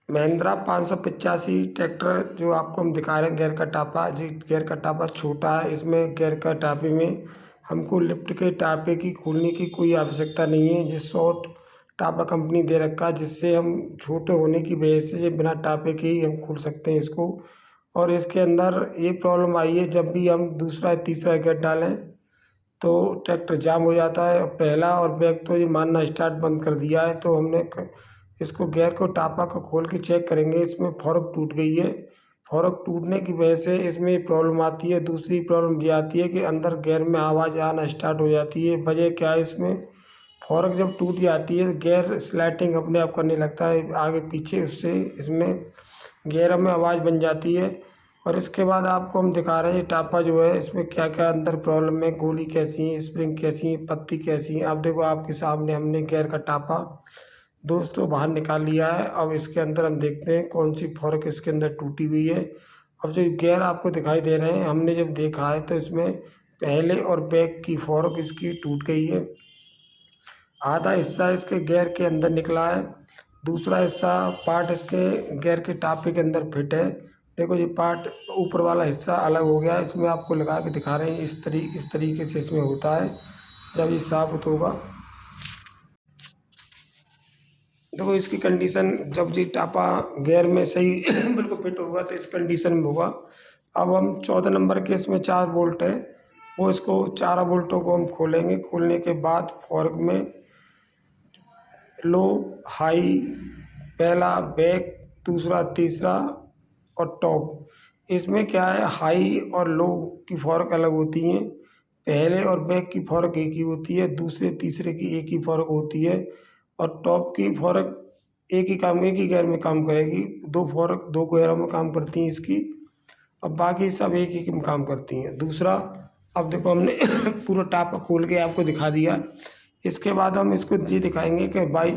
Mahindra 585 tractor जो आपको हम दिखा रहे हैं, गियर का टापा जी। गियर का टापा छोटा है। इसमें गियर का टापे में हमको लिफ्ट के टापे की खोलने की कोई आवश्यकता नहीं है। जिस शॉर्ट टापा कंपनी दे रखा है, जिससे हम छोटे होने की वजह से ये बिना टापे के ही हम खोल सकते हैं इसको। और इसके अंदर ये प्रॉब्लम आई है, जब भी हम दूसरा या तीसरा गियर डालें तो ट्रैक्टर जाम हो जाता है। और पहला और बैक तो ये मारना स्टार्ट बंद कर दिया है। तो हमने इसको गियर को टापा को खोल के चेक करेंगे। इसमें फॉर्क टूट गई है। फॉर्क टूटने की वजह से इसमें ये प्रॉब्लम आती है। दूसरी प्रॉब्लम ये आती है कि अंदर गियर में आवाज़ आना स्टार्ट हो जाती है। वजह क्या है, इसमें फॉर्क जब टूट जाती है गियर स्लाइडिंग अपने आप करने लगता है आगे पीछे, उससे इसमें गियर में आवाज़ बन जाती है। और इसके बाद आपको हम दिखा रहे हैं ये टापा जो है, इसमें क्या क्या अंदर प्रॉब्लम है, गोली कैसी है, स्प्रिंग कैसी है, पत्ती कैसी है। अब देखो आपके सामने हमने गियर का टापा दोस्तों बाहर निकाल लिया है। अब इसके अंदर हम देखते हैं कौन सी फॉर्क इसके अंदर टूटी हुई है। अब जो गियर आपको दिखाई दे रहे हैं, हमने जब देखा है तो इसमें पहले और बैक की फॉर्क इसकी टूट गई है। आधा हिस्सा इसके गियर के अंदर निकला है, दूसरा हिस्सा पार्ट इसके गियर के टापे के अंदर फिट है। देखो ये पार्ट ऊपर वाला हिस्सा अलग हो गया है। इसमें आपको लगा के दिखा रहे हैं, इस तरीके से इसमें होता है जब ये साबित होगा। देखो इसकी कंडीशन, जब ये टापा गियर में सही बिल्कुल फिट होगा तो इस कंडीशन में होगा। अब हम 14 नंबर के इसमें 4 बोल्ट है, वो इसको 4 बोल्टों को हम खोलेंगे। खोलने के बाद फॉर्क में लो, हाई, पहला, बैक, दूसरा, तीसरा और टॉप। इसमें क्या है, हाई और लो की फॉर्क अलग होती हैं। पहले और बैक की फॉर्क एक ही होती है, दूसरे तीसरे की एक ही फॉर्क होती है। और टॉप की फॉर्क एक ही गियर में काम करेगी। दो फॉर्क दो गियरों में काम करती हैं इसकी। अब बाकी सब एक ही में काम करती हैं। दूसरा, अब देखो हमने पूरा टापा खोल के आपको दिखा दिया। इसके बाद हम इसको ये दिखाएंगे कि भाई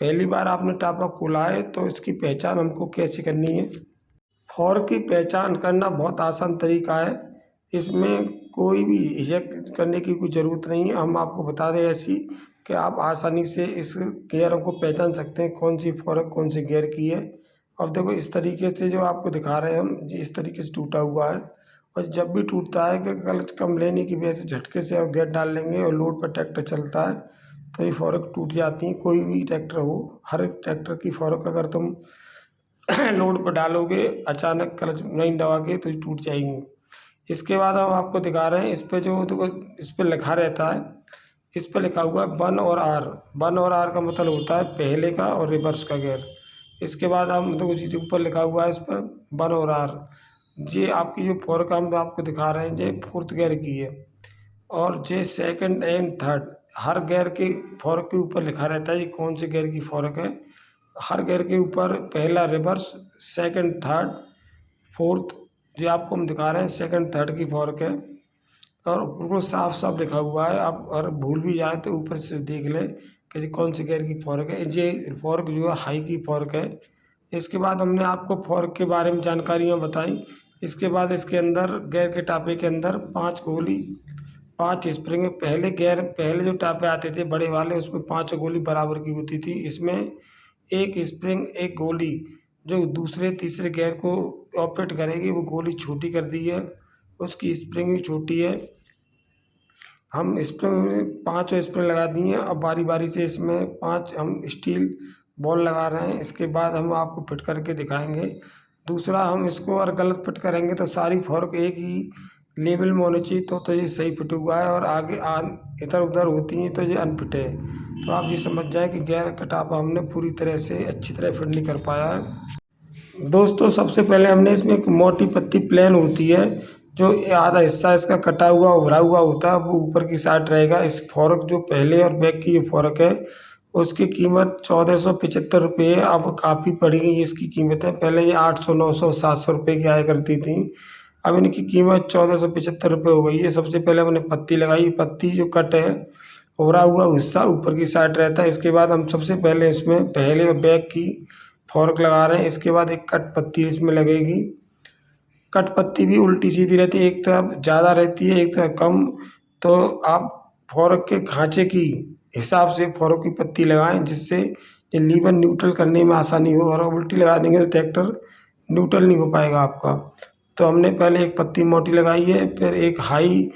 पहली बार आपने टापा खोला है तो इसकी पहचान हमको कैसे करनी है। फॉर्क की पहचान करना बहुत आसान तरीका है। इसमें कोई भी हिचक करने की कोई ज़रूरत नहीं है। हम आपको बता दें ऐसी कि आप आसानी से इस गियरों को पहचान सकते हैं कौन सी फॉर्क कौन सी गियर की है। और देखो इस तरीके से जो आपको दिखा रहे हैं हम, इस तरीके से टूटा हुआ है। और जब भी टूटता है कि क्लच कम लेने की वजह से झटके से आप गियर डाल लेंगे और लोड पर ट्रैक्टर चलता है तो ये फॉर्क टूट जाती हैं। कोई भी ट्रैक्टर हो, हर एक ट्रैक्टर की फॉर्क अगर तुम लोड पर डालोगे अचानक क्लच नहीं दबा के तो ये टूट जाएगी। इसके बाद हम आपको दिखा रहे हैं, इस पे जो देखो इस पे लिखा रहता है, इस पे लिखा हुआ है 1 और R। 1 और R का मतलब होता है पहले का और रिवर्स का गियर। इसके बाद हम देखो जी ऊपर लिखा हुआ है इस पर 1 और R। ये आपकी जो फॉर्क हम आपको दिखा रहे हैं ये 4th गियर की है। और ये second and third, her gear के फॉर्क के ऊपर लिखा रहता है ये कौन से गियर की फॉर्क है। हर गियर के ऊपर पहला रिवर्स, सेकंड, थर्ड, फोर्थ, जो आपको हम दिखा रहे हैं सेकंड थर्ड की फॉर्क है। और बिल्कुल साफ साफ लिखा हुआ है। आप अगर भूल भी जाए तो ऊपर से देख ले कि कौन सी गियर की फॉर्क है। ये फॉर्क जो है हाई की फॉर्क है। इसके बाद हमने आपको फॉर्क के बारे में जानकारियाँ बताई। इसके बाद इसके अंदर गियर के टापे के अंदर 5 गोली, 5 स्प्रिंग। पहले जो टापे आते थे बड़े वाले उसमें 5 गोली बराबर की होती थी। इसमें एक स्प्रिंग एक गोली जो दूसरे तीसरे गियर को ऑपरेट करेगी वो गोली छोटी कर दी है, उसकी स्प्रिंग भी छोटी है। हम स्प्रिंग में 5 स्प्रिंग लगा दिए। अब बारी बारी से इसमें 5 हम स्टील बॉल लगा रहे हैं। इसके बाद हम आपको फिट करके दिखाएंगे। दूसरा, हम इसको अगर गलत फिट करेंगे तो सारी फॉर्क एक ही लेवल में होनी चाहिए तो ये सही फिट हुआ है। और आगे इधर उधर होती हैं तो ये अनफिट है। तो आप ये समझ जाएं कि गियर का टापा हमने पूरी तरह से अच्छी तरह फिट नहीं कर पाया है। दोस्तों सबसे पहले हमने इसमें एक मोटी पत्ती प्लेन होती है, जो आधा हिस्सा इसका कटा हुआ उभरा हुआ होता है वो ऊपर की साइड रहेगा। इस फॉर्क जो पहले और बैक की जो फॉर्क है उसकी कीमत 1475 रुपये है। अब काफ़ी बढ़ गई इसकी कीमतें। पहले ये 800 900 700 रुपये की आया करती थी, अब इनकी कीमत 1475 रुपये हो गई है। सबसे पहले हमने पत्ती लगाई। पत्ती जो कट है उभरा हुआ हिस्सा ऊपर की साइड रहता है। इसके बाद हम सबसे पहले इसमें पहले और बैक की फॉर्क लगा रहे हैं। इसके बाद एक कट पत्ती इसमें लगेगी। कट पत्ती भी उल्टी सीधी रहती है, एक तरफ ज़्यादा रहती है एक तरफ कम। तो आप फॉर्क के खाँचे की हिसाब से फॉर्क की पत्ती लगाएं, जिससे ये लीवर न्यूट्रल करने में आसानी हो, और उल्टी लगा देंगे तो ट्रैक्टर न्यूट्रल नहीं हो पाएगा आपका। तो हमने पहले एक पत्ती मोटी लगाई है, फिर एक हाई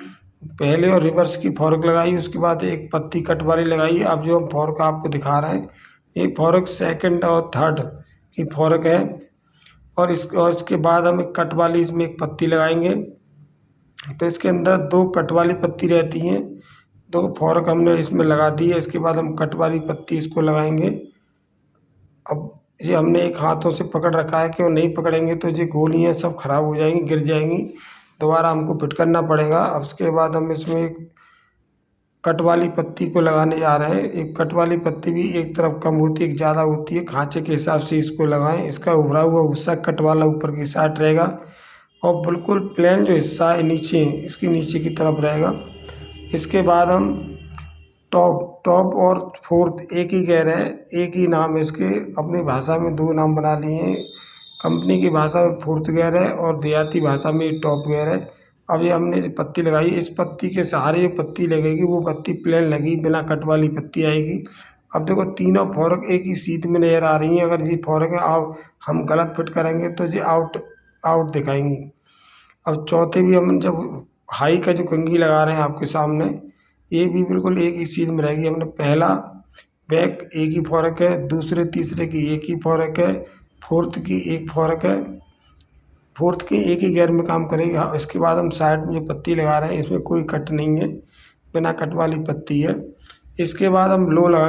पहले और रिवर्स की फॉर्क लगाई, उसके बाद एक पत्ती कट वाली लगाई। अब जो हम फॉर्क आपको दिखा रहे हैं, ये फॉर्क सेकंड और थर्ड की फॉर्क है, और इसके बाद हम एक कट वाली इसमें एक पत्ती लगाएंगे। तो इसके अंदर 2 कट वाली पत्ती रहती हैं, 2 फॉर्क हमने इसमें लगा दी है। इसके बाद हम कट वाली पत्ती इसको लगाएंगे। अब ये हमने एक हाथों से पकड़ रखा है, क्यों नहीं पकड़ेंगे तो ये गोलियाँ सब खराब हो जाएंगी, गिर जाएंगी, दोबारा हमको फिट करना पड़ेगा। अब उसके बाद हम इसमें एक कट वाली पत्ती को लगाने जा रहे हैं। एक कट वाली पत्ती भी एक तरफ कम होती है, एक ज़्यादा होती है, खांचे के हिसाब से इसको लगाएं। इसका उभरा हुआ हिस्सा कट वाला ऊपर की साइड रहेगा, और बिल्कुल प्लेन जो हिस्सा है नीचे, इसकी नीचे की तरफ रहेगा। इसके बाद हम टॉप और फोर्थ एक ही कह रहे हैं, एक ही नाम है इसके। अपनी भाषा में 2 नाम बना लिए हैं, कंपनी की भाषा में फोर्थ गियर है और देहाती भाषा में टॉप गियर है। अब ये हमने जो पत्ती लगाई, इस पत्ती के सहारे जो पत्ती लगेगी वो पत्ती प्लेन लगी, बिना कट वाली पत्ती आएगी। अब देखो तीनों फॉर्क एक ही सीट में नज़र आ रही हैं। अगर ये फॉर्क हम गलत फिट करेंगे तो ये आउट दिखाएंगी। अब चौथे भी हम जब हाई का जो कंघी लगा रहे हैं आपके सामने, ये भी बिल्कुल एक ही सीध में रहेगी। हमने पहला बैक एक ही फॉर्क है, दूसरे तीसरे की एक ही फॉर्क है, फोर्थ की एक फॉर्क है, फोर्थ की एक ही गियर में काम करेगी। हाँ, इसके बाद हम साइड में जो पत्ती लगा रहे हैं इसमें कोई कट नहीं है, बिना कट वाली पत्ती है। इसके बाद हम लो लगाएंगे।